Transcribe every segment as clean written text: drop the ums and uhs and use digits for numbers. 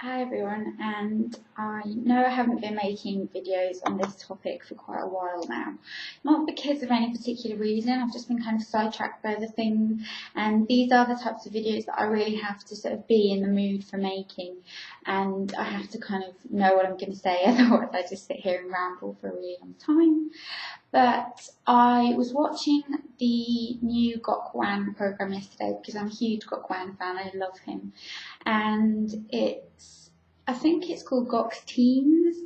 Hi everyone, and I know I haven't been making videos on this topic for quite a while now. Not because of any particular reason, I've just been kind of sidetracked by other things, and these are the types of videos that I really have to sort of be in the mood for making, and I have to kind of know what I'm going to say, otherwise I just sit here and ramble for a really long time. But I was watching the new Gokwan program yesterday because I'm a huge Gokwan fan, I love him. And I think it's called Gok's Teens,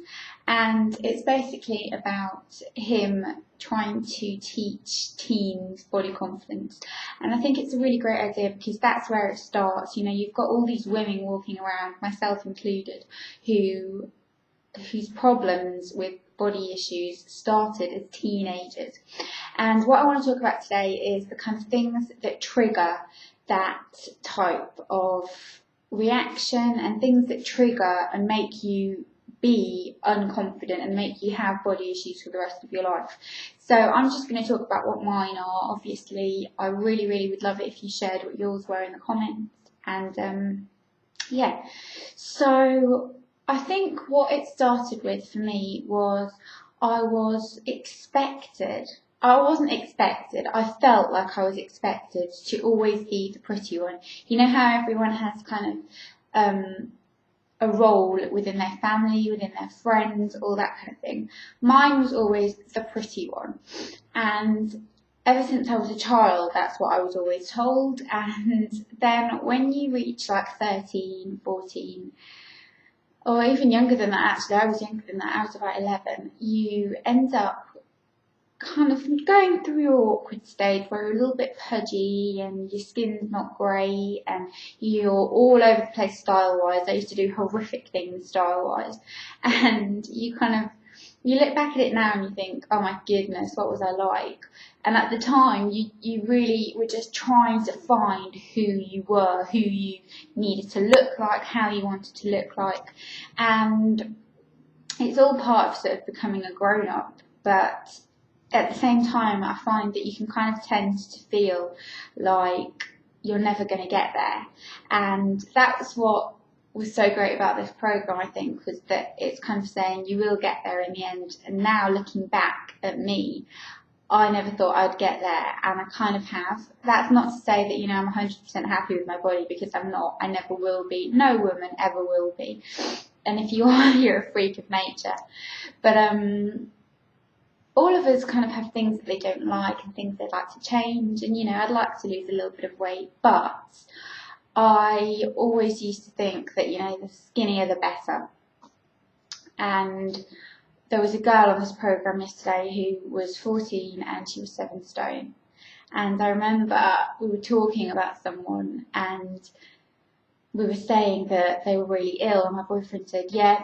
and it's basically about him trying to teach teens body confidence. And I think it's a really great idea because that's where it starts. You know, you've got all these women walking around, myself included, whose problems with body issues started as teenagers. And what I want to talk about today is the kind of things that trigger that type of reaction and things that trigger and make you be unconfident and make you have body issues for the rest of your life. So I'm just going to talk about what mine are. Obviously, I really would love it if you shared what yours were in the comments. And yeah, so I think what it started with for me was I wasn't expected, I felt like I was expected to always be the pretty one. You know how everyone has kind of a role within their family, within their friends, all that kind of thing. Mine was always the pretty one. And ever since I was a child, that's what I was always told. And then when you reach like 13, 14, or even younger than that, actually, I was younger than that, I was about 11, you end up kind of going through your awkward stage where you're a little bit pudgy and your skin's not great and you're all over the place style-wise. I used to do horrific things style-wise, and you look back at it now and you think, oh my goodness, what was I like? And at the time, you really were just trying to find who you were, who you needed to look like, how you wanted to look like. And it's all part of sort of becoming a grown-up. But at the same time, I find that you can kind of tend to feel like you're never going to get there. And that's what was so great about this program, I think, was that it's kind of saying you will get there in the end. And now looking back at me, I never thought I'd get there, and I kind of have. That's not to say that, you know, I'm 100% happy with my body, because I'm not. I never will be. No woman ever will be. And if you are, you're a freak of nature. But all of us kind of have things that they don't like and things they'd like to change. And, you know, I'd like to lose a little bit of weight, but I always used to think that, you know, the skinnier the better. And there was a girl on this program yesterday who was 14 and she was 7 stone. And I remember we were talking about someone and we were saying that they were really ill, and my boyfriend said, yeah,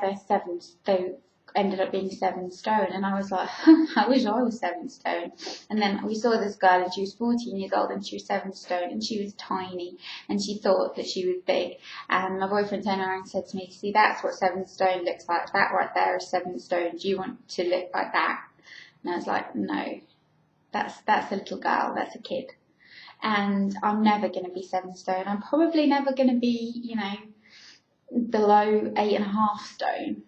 they ended up being 7 stone. And I was like, I wish I was 7 stone. And then we saw this girl and she was 14 years old and she was 7 stone and she was tiny and she thought that she was big. And my boyfriend turned around and said to me, see, that's what 7 stone looks like. That right there is 7 stone. Do you want to look like that? And I was like, no, that's a little girl, that's a kid. And I'm never going to be 7 stone. I'm probably never going to be, you know, below 8.5 stone.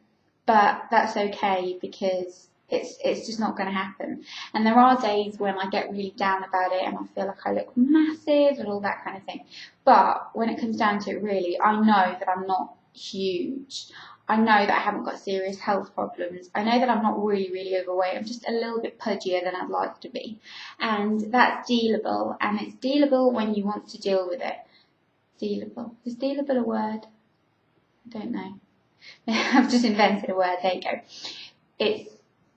But that's okay, because it's just not going to happen. And there are days when I get really down about it and I feel like I look massive and all that kind of thing. But when it comes down to it, really, I know that I'm not huge. I know that I haven't got serious health problems. I know that I'm not really overweight. I'm just a little bit pudgier than I'd like to be. And that's dealable. And it's dealable when you want to deal with it. Dealable. Is dealable a word? I don't know. I've just invented a word. There you go.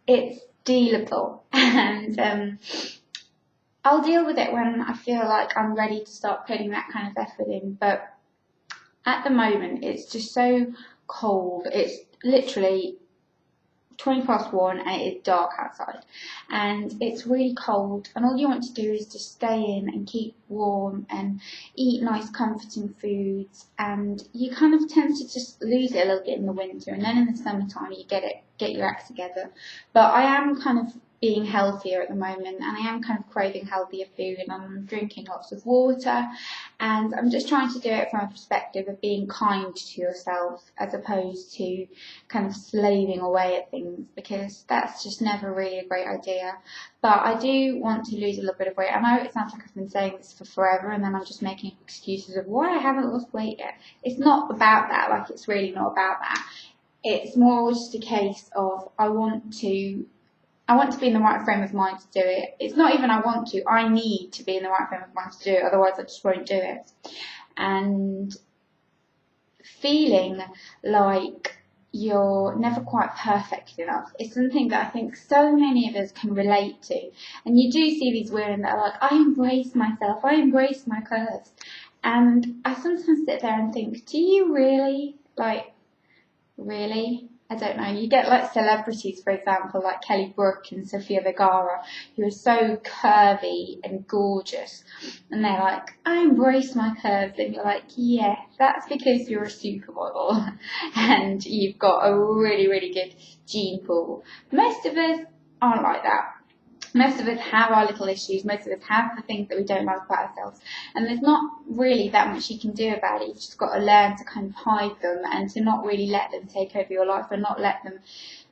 It's dealable, and I'll deal with it when I feel like I'm ready to start putting that kind of effort in. But at the moment, it's just so cold. It's literally 1:20 and it is dark outside, and it's really cold, and all you want to do is just stay in and keep warm and eat nice comforting foods, and you kind of tend to just lose it a little bit in the winter, and then in the summertime you get your act together. But I am kind of being healthier at the moment, and I am kind of craving healthier food, and I'm drinking lots of water, and I'm just trying to do it from a perspective of being kind to yourself as opposed to kind of slaving away at things, because that's just never really a great idea. But I do want to lose a little bit of weight. I know it sounds like I've been saying this for forever, and then I'm just making excuses of why I haven't lost weight yet. It's not about that, like it's really not about that. It's more just a case of I want to be in the right frame of mind to do it. It's not even I want to, I need to be in the right frame of mind to do it, otherwise I just won't do it. And feeling like you're never quite perfect enough is something that I think so many of us can relate to. And you do see these women that are like, I embrace myself, I embrace my curves. And I sometimes sit there and think, do you really? Like, really? I don't know. You get like celebrities, for example, like Kelly Brook and Sofia Vergara, who are so curvy and gorgeous, and they're like, I embrace my curves, and you're like, yeah, that's because you're a supermodel and you've got a really, really good gene pool. Most of us aren't like that. Most of us have our little issues, most of us have the things that we don't like about ourselves, and there's not really that much you can do about it. You've just got to learn to kind of hide them and to not really let them take over your life and not let them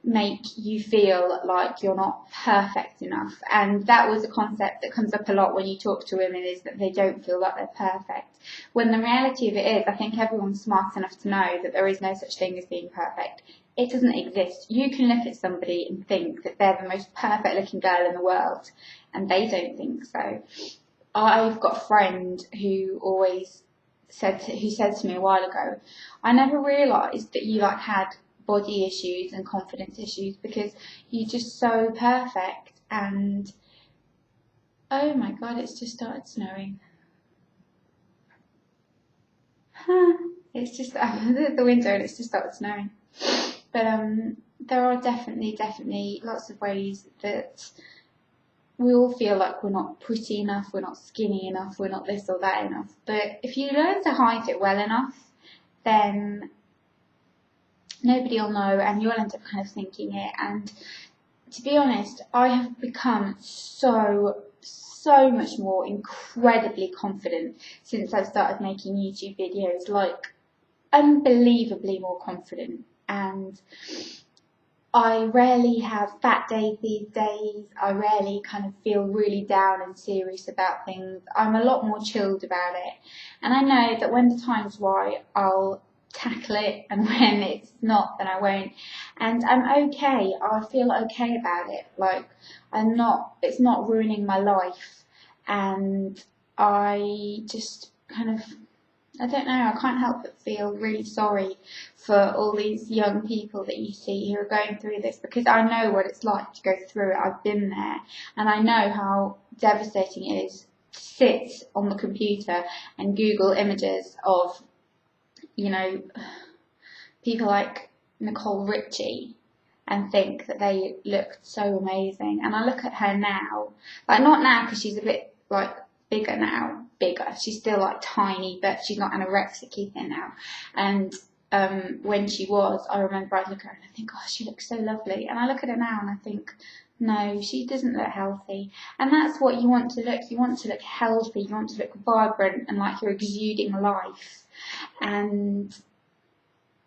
make you feel like you're not perfect enough. And that was a concept that comes up a lot when you talk to women, is that they don't feel like they're perfect. When the reality of it is, I think everyone's smart enough to know that there is no such thing as being perfect. It doesn't exist. You can look at somebody and think that they're the most perfect looking girl in the world, and they don't think so. I've got a friend who always said to me a while ago, I never realised that you like had body issues and confidence issues because you're just so perfect. And oh my god, it's just started snowing. It's just the window and it's just started snowing. But there are definitely lots of ways that we all feel like we're not pretty enough, we're not skinny enough, we're not this or that enough. But if you learn to hide it well enough, then nobody will know, and you'll end up kind of thinking it. And to be honest, I have become so much more incredibly confident since I've started making YouTube videos, like unbelievably more confident. And I rarely have fat days these days. I rarely kind of feel really down and serious about things. I'm a lot more chilled about it. And I know that when the time's right, I'll tackle it, and when it's not, then I won't. And I'm okay. I feel okay about it. Like, it's not ruining my life. And I just kind of, I don't know, I can't help but feel really sorry for all these young people that you see who are going through this, because I know what it's like to go through it. I've been there, and I know how devastating it is to sit on the computer and Google images of, you know, people like Nicole Richie and think that they look so amazing. And I look at her now, like not now because she's a bit like bigger now, she's still like tiny, but she's not anorexic thin now. And when she was, I remember I'd look at her and I think, oh, she looks so lovely. And I look at her now and I think, no, she doesn't look healthy. And that's what you want to look. You want to look healthy, you want to look vibrant and like you're exuding life. And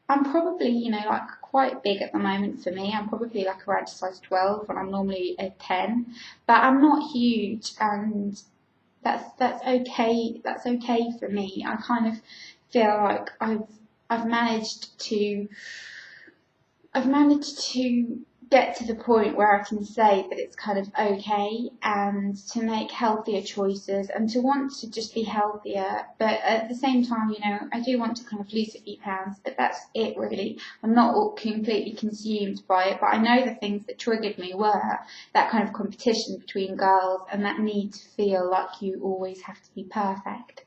I'm probably, you know, like quite big at the moment for me. I'm probably like around size 12 and I'm normally a 10, but I'm not huge, and that's okay. That's okay for me. I kind of feel like I've managed to get to the point where I can say that it's kind of okay, and to make healthier choices and to want to just be healthier. But at the same time, you know, I do want to kind of lose a few pounds, but that's it really. I'm not completely consumed by it, but I know the things that triggered me were that kind of competition between girls and that need to feel like you always have to be perfect.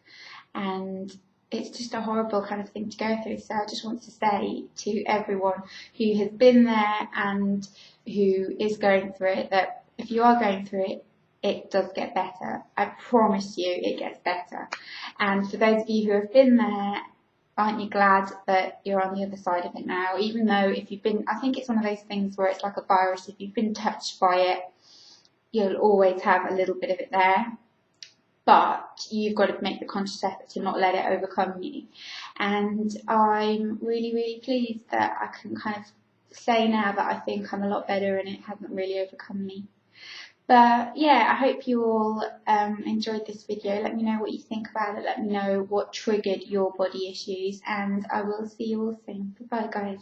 And it's just a horrible kind of thing to go through. So I just want to say to everyone who has been there and who is going through it, that if you are going through it, it does get better. I promise you it gets better. And for those of you who have been there, aren't you glad that you're on the other side of it now? Even though if you've been, I think it's one of those things where it's like a virus, if you've been touched by it, you'll always have a little bit of it there, but you've got to make the conscious effort to not let it overcome you. And I'm really, really pleased that I can kind of say now that I think I'm a lot better and it hasn't really overcome me. But yeah, I hope you all enjoyed this video. Let me know what you think about it. Let me know what triggered your body issues, and I will see you all soon. Bye guys.